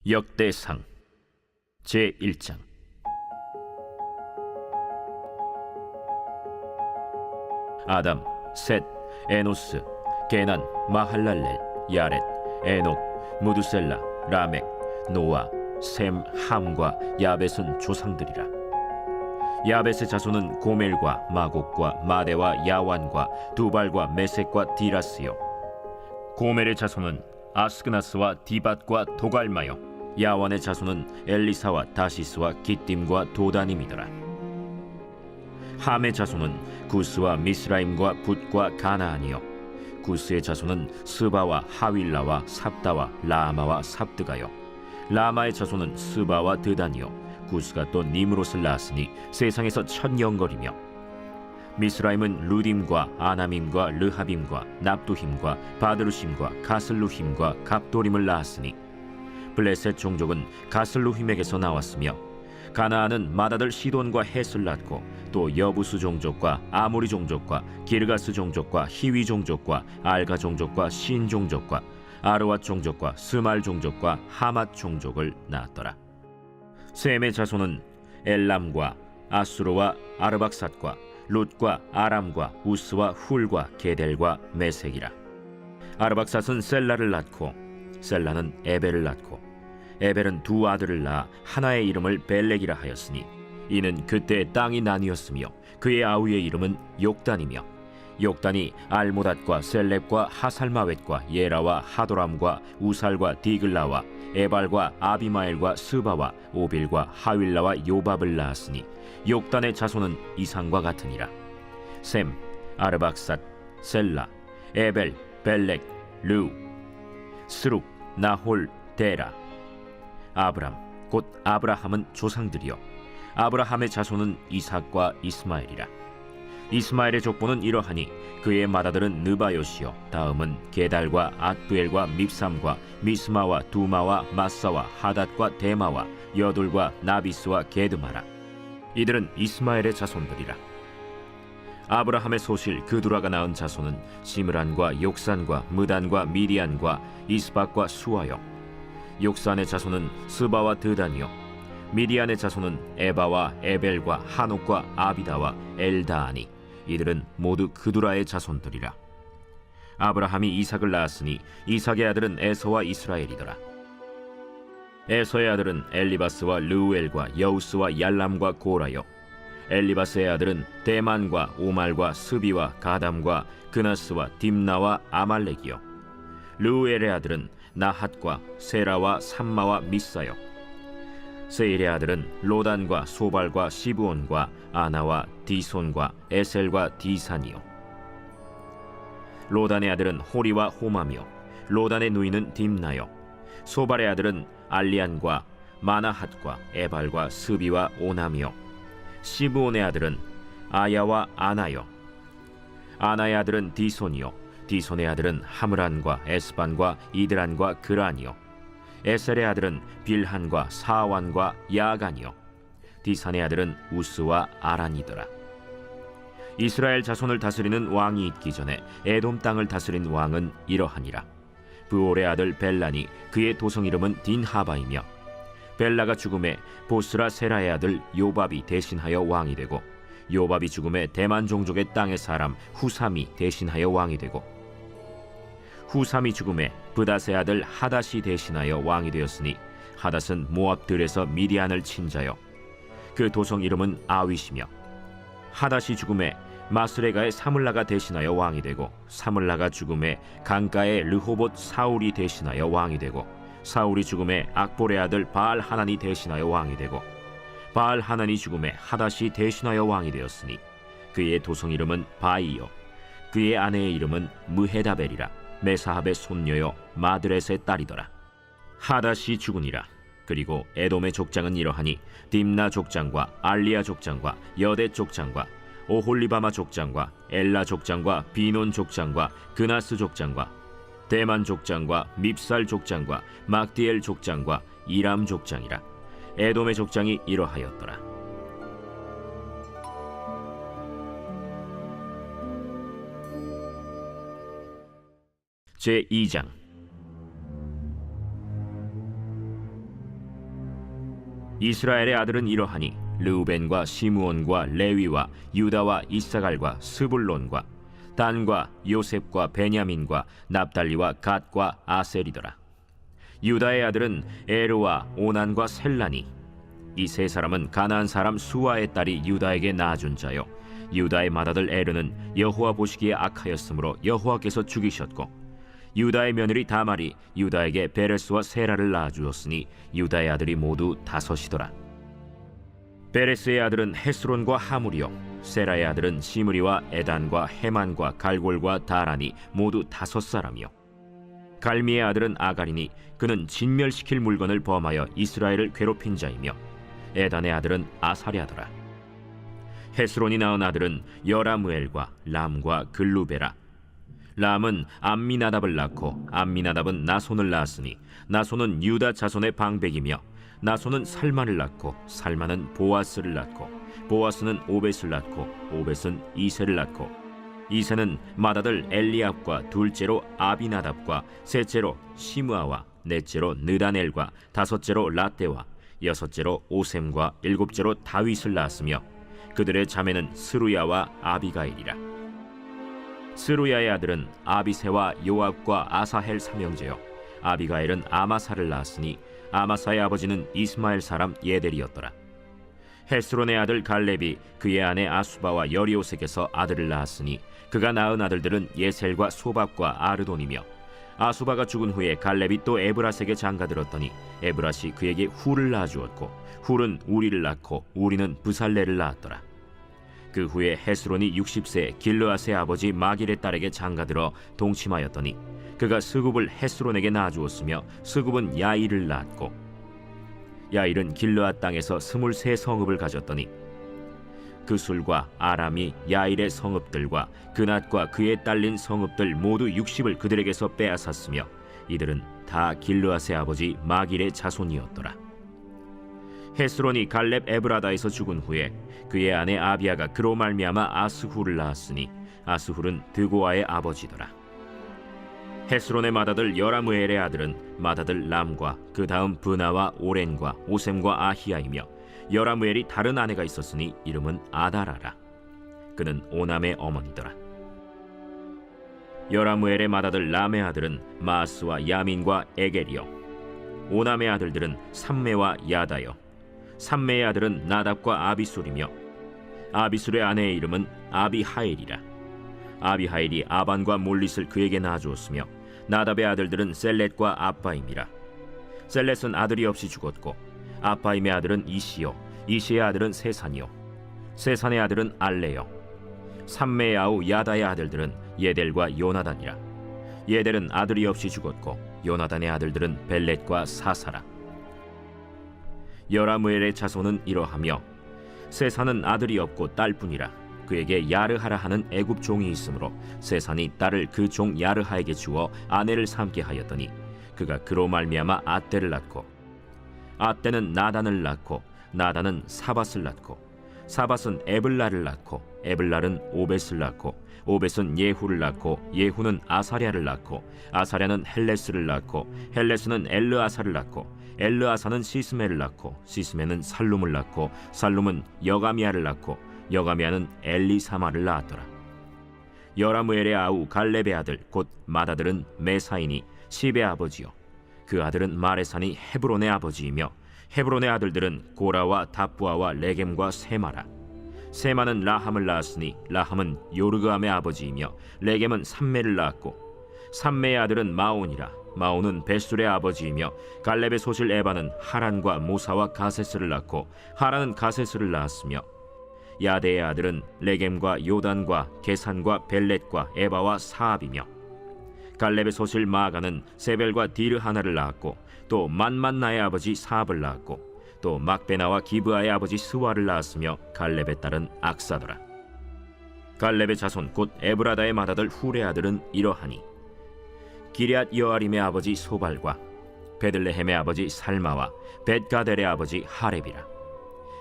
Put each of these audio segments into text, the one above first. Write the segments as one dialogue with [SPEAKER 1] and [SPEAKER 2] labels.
[SPEAKER 1] 역대상 제1장. 아담, 셋, 에노스, 게난, 마할랄렐, 야렛, 에녹, 무두셀라, 라멕, 노아, 셈, 함과 야벳은 조상들이라. 야벳의 자손은 고멜과 마곡과 마대와 야완과 두발과 메섹과 디라스요. 고멜의 자손은 아스그나스와 디밧과 도갈마요. 야완의 자손은 엘리사와 다시스와 기띔과 도다님이더라. 함의 자손은 구스와 미스라임과 붓과 가나안이요. 구스의 자손은 스바와 하윌라와 삽다와 라마와 삽드가요. 라마의 자손은 스바와 드단이요. 구스가 또 니므롯을 낳았으니 세상에서 첫 영걸이며, 미스라임은 루딤과 아나밈과 르하빔과 납두힘과 바드루심과 가슬루힘과 갑도림을 낳았으니 블레셋 종족은 가슬루힘에게서 나왔으며, 가나안은 맏아들 시돈과 헷을 낳고 또 여부스 종족과 아모리 종족과 기르가스 종족과 히위 종족과 알가 종족과 신 종족과 아르왓 종족과 스말 종족과 하맛 종족을 낳았더라. 셈의 자손은 엘람과 아수르와 아르박삿과 룻과 아람과 우스와 훌과 게델과 메색이라. 아르박삿은 셀라를 낳고 셀라는 에벨을 낳고 에벨은 두 아들을 낳아 하나의 이름을 벨렉이라 하였으니 이는 그때 땅이 나뉘었으며 그의 아우의 이름은 욕단이며, 욕단이 알모닷과 셀렙과 하살마웻과 예라와 하도람과 우살과 디글라와 에발과 아비마엘과 스바와 오빌과 하윌라와 요밥을 낳았으니 욕단의 자손은 이상과 같으니라. 셈, 아르박삿, 셀라, 에벨, 벨렉, 르우, 스룩, 나홀, 데라. 아브람 곧 아브라함은 조상들이요. 아브라함의 자손은 이삭과 이스마엘이라. 이스마엘의 족보는 이러하니 그의 맏아들은 느바요시요, 다음은 게달과 앗부엘과 밉삼과 미스마와 두마와 마사와 하닷과 데마와 여둘과 나비스와 게드마라. 이들은 이스마엘의 자손들이라. 아브라함의 소실 그두라가 낳은 자손은 시므란과 욕산과 무단과 미디안과 이스박과 수아요. 욕산의 자손은 스바와 드단이요. 미디안의 자손은 에바와 에벨과 하녹과 아비다와 엘다아니. 이들은 모두 그두라의 자손들이라. 아브라함이 이삭을 낳았으니 이삭의 아들은 에서와 이스라엘이더라. 에서의 아들은 엘리바스와 르우엘과 여우스와 얄람과 고라요. 엘리바스의 아들은 대만과 오말과 스비와 가담과 그나스와 딥나와 아말렉이요. 르우엘의 아들은 나핫과 세라와 삼마와 미사요. 세일의 아들은 로단과 소발과 시브온과 아나와 디손과 에셀과 디산이요. 로단의 아들은 호리와 호마며 로단의 누이는 딥나요. 소발의 아들은 알리안과 마나핫과 에발과 스비와 오나미요. 시브온의 아들은 아야와 아나요. 아나의 아들은 디손이요. 디손의 아들은 하므란과 에스반과 이드란과 그란이요. 에셀의 아들은 빌한과 사완과 야간이요. 디산의 아들은 우스와 아란이더라. 이스라엘 자손을 다스리는 왕이 있기 전에 에돔 땅을 다스린 왕은 이러하니라. 브올의 아들 벨란이 그의 도성 이름은 딘하바이며, 벨라가 죽음에 보스라 세라의 아들 요밥이 대신하여 왕이 되고, 요밥이 죽음에 대만 종족의 땅의 사람 후삼이 대신하여 왕이 되고, 후삼이 죽음에 브닷의 아들 하닷이 대신하여 왕이 되었으니 하닷은 모압들에서 미디안을 친 자요. 그 도성 이름은 아윗이며, 하닷이 죽음에 마스레가의 사물라가 대신하여 왕이 되고, 사물라가 죽음에 강가의 르호봇 사울이 대신하여 왕이 되고, 사울이 죽음에 악볼의 아들 바알 하난이 대신하여 왕이 되고, 바알 하난이 죽음에 하닷이 대신하여 왕이 되었으니 그의 도성 이름은 바이요. 그의 아내의 이름은 무헤다벨이라. 메사합의 손녀요 마드렛의 딸이더라. 하닷이 죽으니라. 그리고 에돔의 족장은 이러하니 딥나 족장과 알리아 족장과 여대 족장과 오홀리바마 족장과 엘라 족장과 비논 족장과 그나스 족장과 대만 족장과 밉살 족장과 막디엘 족장과 이람 족장이라. 에돔의 족장이 이러하였더라. 제2장. 이스라엘의 아들은 이러하니 르우벤과 시므온과 레위와 유다와 이사갈과 스불론과 단과 요셉과 베냐민과 납달리와 갓과 아셀이더라. 유다의 아들은 에르와 오난과 셀라니. 이 세 사람은 가나안 사람 수아의 딸이 유다에게 낳아준 자요, 유다의 맏아들 에르는 여호와 보시기에 악하였으므로 여호와께서 죽이셨고, 유다의 며느리 다말이 유다에게 베레스와 세라를 낳아주었으니 유다의 아들이 모두 5이더라. 베레스의 아들은 헤스론과 하물이요, 세라의 아들은 시므리와 에단과 헤만과 갈골과 다라니 모두 5사람이요. 갈미의 아들은 아가리니 그는 진멸시킬 물건을 범하여 이스라엘을 괴롭힌 자이며, 에단의 아들은 아사랴더라. 헤스론이 낳은 아들은 여라무엘과 람과 글루베라. 람은 암미나답을 낳고 암미나답은 나손을 낳았으니 나손은 유다 자손의 방백이며, 나손은 살만을 낳고 살만은 보아스를 낳고 보아스는 오벳을 낳고 오벳은 이세를 낳고, 이세는 맏아들 엘리압과 둘째로 아비나답과 셋째로 시므아와 넷째로 느다넬과 다섯째로 라떼와 여섯째로 오셈과 일곱째로 다윗을 낳았으며, 그들의 자매는 스루야와 아비가일이라. 스루야의 아들은 아비새와 요압과 아사헬 삼형제요, 아비가일은 아마사를 낳았으니 아마사의 아버지는 이스마엘 사람 예델이었더라. 헤스론의 아들 갈렙이 그의 아내 아수바와 여리오색에서 아들을 낳았으니 그가 낳은 아들들은 예셀과 소박과 아르돈이며, 아수바가 죽은 후에 갈렙이 또 에브라스에게 장가들었더니 에브라시 그에게 훌을 낳아주었고, 훌은 우리를 낳고 우리는 부살레를 낳았더라. 그 후에 헤스론이 60세 길르앗의 아버지 마길의 딸에게 장가들어 동침하였더니 그가 스굽을 헤스론에게 낳아주었으며, 스굽은 야일을 낳았고, 야일은 길르앗 땅에서 23성읍을 가졌더니 그술과 아람이 야일의 성읍들과 그낫과 그에 딸린 성읍들 모두 60을 그들에게서 빼앗았으며, 이들은 다 길르앗의 아버지 마길의 자손이었더라. 헤스론이 갈렙 에브라다에서 죽은 후에 그의 아내 아비아가 그로 말미암아 아스훌을 낳았으니 아스훌은 드고아의 아버지더라. 헤스론의 맏아들 여라무엘의 아들은 맏아들 람과 그 다음 브나와 오렌과 오셈과 아히야이며, 여라무엘이 다른 아내가 있었으니 이름은 아다라라. 그는 오남의 어머니더라. 여라무엘의 맏아들 람의 아들은 마스와 야민과 에겔이요, 오남의 아들들은 삼메와 야다요, 삼메의 아들은 나답과 아비술이며, 아비술의 아내의 이름은 아비하일이라. 아비하일이 아반과 몰릿을 그에게 낳아주었으며, 나답의 아들들은 셀렛과 아빠임이라. 셀렛은 아들이 없이 죽었고, 아빠임의 아들은 이시요, 이시의 아들은 세산이요, 세산의 아들은 알레요. 삼메의 아우 야다의 아들들은 예델과 요나단이라. 예델은 아들이 없이 죽었고, 요나단의 아들들은 벨렛과 사사라. 여라무엘의 자손은 이러하며, 세산은 아들이 없고 딸뿐이라. 그에게 야르하라 하는 애굽 종이 있으므로 세산이 딸을 그 종 야르하에게 주어 아내를 삼게 하였더니 그가 그로 말미암아 아떼를 낳고, 아떼는 나단을 낳고 나단은 사밧을 낳고, 사밧은 에블라를 낳고 에블랄은 오벳을 낳고, 오벳은 예후를 낳고 예후는 아사랴를 낳고, 아사랴는 헬레스를 낳고 헬레스는 엘르아사를 낳고, 엘르아사는 시스메를 낳고 시스메는 살룸을 낳고, 살룸은 여가미아를 낳고 여가미아는 엘리사마를 낳았더라. 여라무엘의 아우 갈렙의 아들 곧 맏아들은 메사이니 시베의 아버지요, 그 아들은 마레산이 헤브론의 아버지이며, 헤브론의 아들들은 고라와 다부아와 레겜과 세마라. 세마는 라함을 낳았으니 라함은 요르그암의 아버지이며, 레겜은 삼메를 낳았고, 삼메의 아들은 마온이라. 마온은 베술의 아버지이며, 갈렙의 소실 에바는 하란과 모사와 가세스를 낳고 하란은 가세스를 낳았으며, 야데의 아들은 레겜과 요단과 게산과 벨렛과 에바와 사압이며, 갈렙의 소실 마아가는 세벨과 디르하나를 낳았고, 또 만만나의 아버지 사압을 낳았고, 또 막베나와 기브아의 아버지 스와를 낳았으며, 갈렙의 딸은 악사더라. 갈렙의 자손 곧 에브라다의 맏아들 훌의 아들은 이러하니, 기럇 여아림의 아버지 소발과 베들레헴의 아버지 살마와 벳가델의 아버지 하렙이라.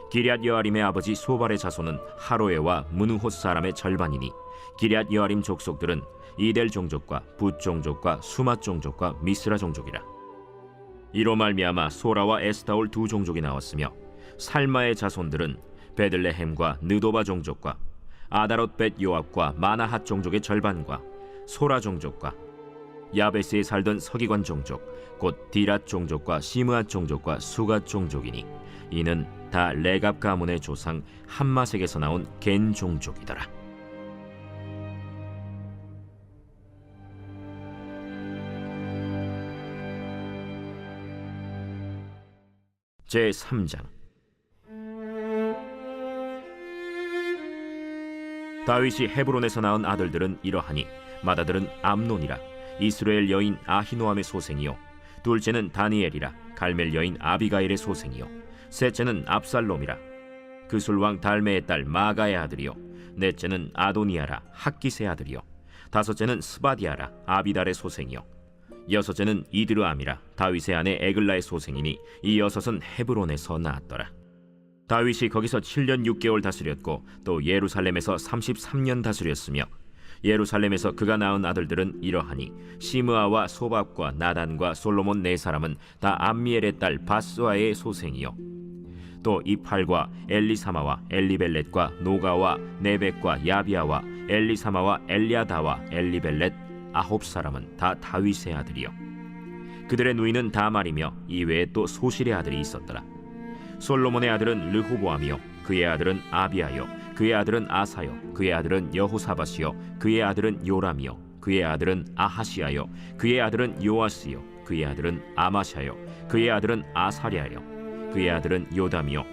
[SPEAKER 1] 기럇 여아림의 아버지 소발의 자손은 하로에와 무느호 사람의 절반이니, 기럇 여아림 족속들은 이델 종족과 붓 종족과 수맛 종족과 미스라 종족이라. 이로 말미암아 소라와 에스타올 두 종족이 나왔으며, 살마의 자손들은 베들레헴과 느도바 종족과 아다롯 벳 요압과 마나핫 종족의 절반과 소라 종족과 야베스에 살던 서기관 종족 곧 디랏 종족과 시므앗 종족과 수갓 종족이니 이는 다 레갑 가문의 조상 함마색에서 나온 겐 종족이더라. 제3장. 다윗이 헤브론에서 낳은 아들들은 이러하니 맏아들은 암논이라 이스라엘 여인 아히노암의 소생이요 둘째는 다니엘이라 갈멜 여인 아비가일의 소생이요 셋째는 압살롬이라 그술왕 달메의 딸 마가의 아들이요 넷째는 아도니아라 학깃의 아들이요 다섯째는 스바디아라 아비달의 소생이요 여섯째는 이드르암이라 다윗의 아내 에글라의 소생이니 이 여섯은 헤브론에서 낳았더라. 다윗이 거기서 7년 6개월 다스렸고 또 예루살렘에서 33년 다스렸으며 예루살렘에서 그가 낳은 아들들은 이러하니 시므아와 소밥과 나단과 솔로몬 네 사람은 다 암미엘의 딸 바스와의 소생이요 또 이팔과 엘리사마와 엘리벨렛과 노가와 네벡과 야비아와 엘리사마와 엘리아다와 엘리벨렛 9사람은 다 다윗의 아들이요 그들의 누이는 다말이며 이외에 또 소실의 아들이 있었더라. 솔로몬의 아들은 르호보암이요 그의 아들은 아비아요 그의 아들은 아사요 그의 아들은 여호사밧이요 그의 아들은 요람이요 그의 아들은 아하시아요 그의 아들은 요아스요 그의 아들은 아마샤요 그의 아들은 아사랴요 그의 아들은 요담이요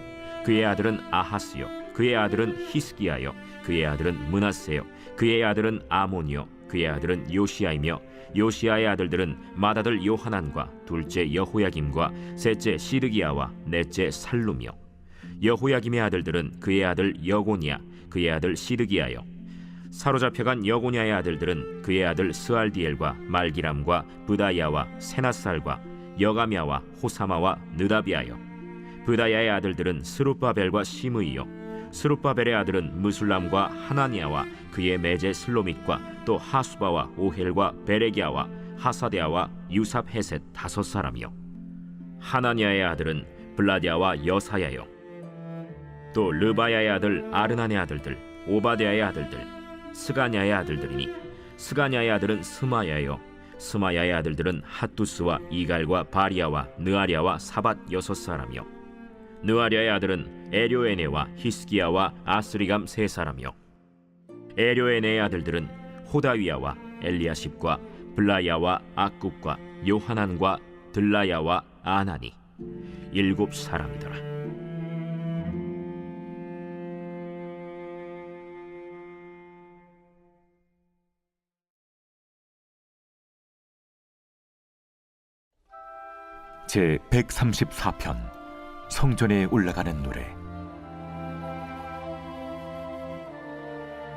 [SPEAKER 1] 그의 아들은 아하스요 그의 아들은 히스기야요 그의 아들은 므낫세요 그의 아들은 아몬이요 그의 아들은 요시야이며 요시야의 아들들은 맏아들 요하난과 둘째 여호야김과 셋째 시드기야와 넷째 살룸이요 여호야김의 아들들은 그의 아들 여고니야 그의 아들 시드기야요 사로잡혀간 여고니야의 아들들은 그의 아들 스알디엘과 말기람과 브다야와 세나살과 여가미야와 호사마와 느다비아요 브다야의 아들들은 스룹바벨과 시므이요 스룹바벨의 아들은 무술람과 하나니아와 그의 매제 슬로밋과 또 하수바와 오헬과 베레기야와 하사데아와 유삽 헤셋 5사람이요 하나니아의 아들은 블라디아와 여사야요 또 르바야의 아들 아르난의 아들들 오바데아의 아들들 스가냐의 아들들이니 스가냐의 아들은 스마야요 스마야의 아들들은 핫두스와 이갈과 바리아와 느아리아와 사밧 6사람이요 느아리아의 아들은 에료에네와 히스기야와 아스리감 3사람이요 에료에네의 아들들은 호다위야와 엘리야십과 블라야와 악굽과 요하난과 들라야와 아나니 7사람이더라.
[SPEAKER 2] 제 134편 성전에 올라가는 노래.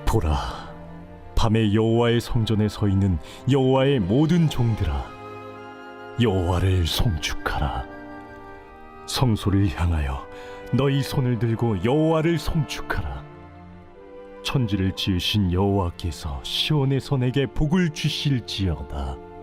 [SPEAKER 3] 보라, 밤에 여호와의 성전에 서 있는 여호와의 모든 종들아, 여호와를 송축하라. 성소를 향하여 너희 손을 들고 여호와를 송축하라. 천지를 지으신 여호와께서 시온에서 내게 복을 주실지어다.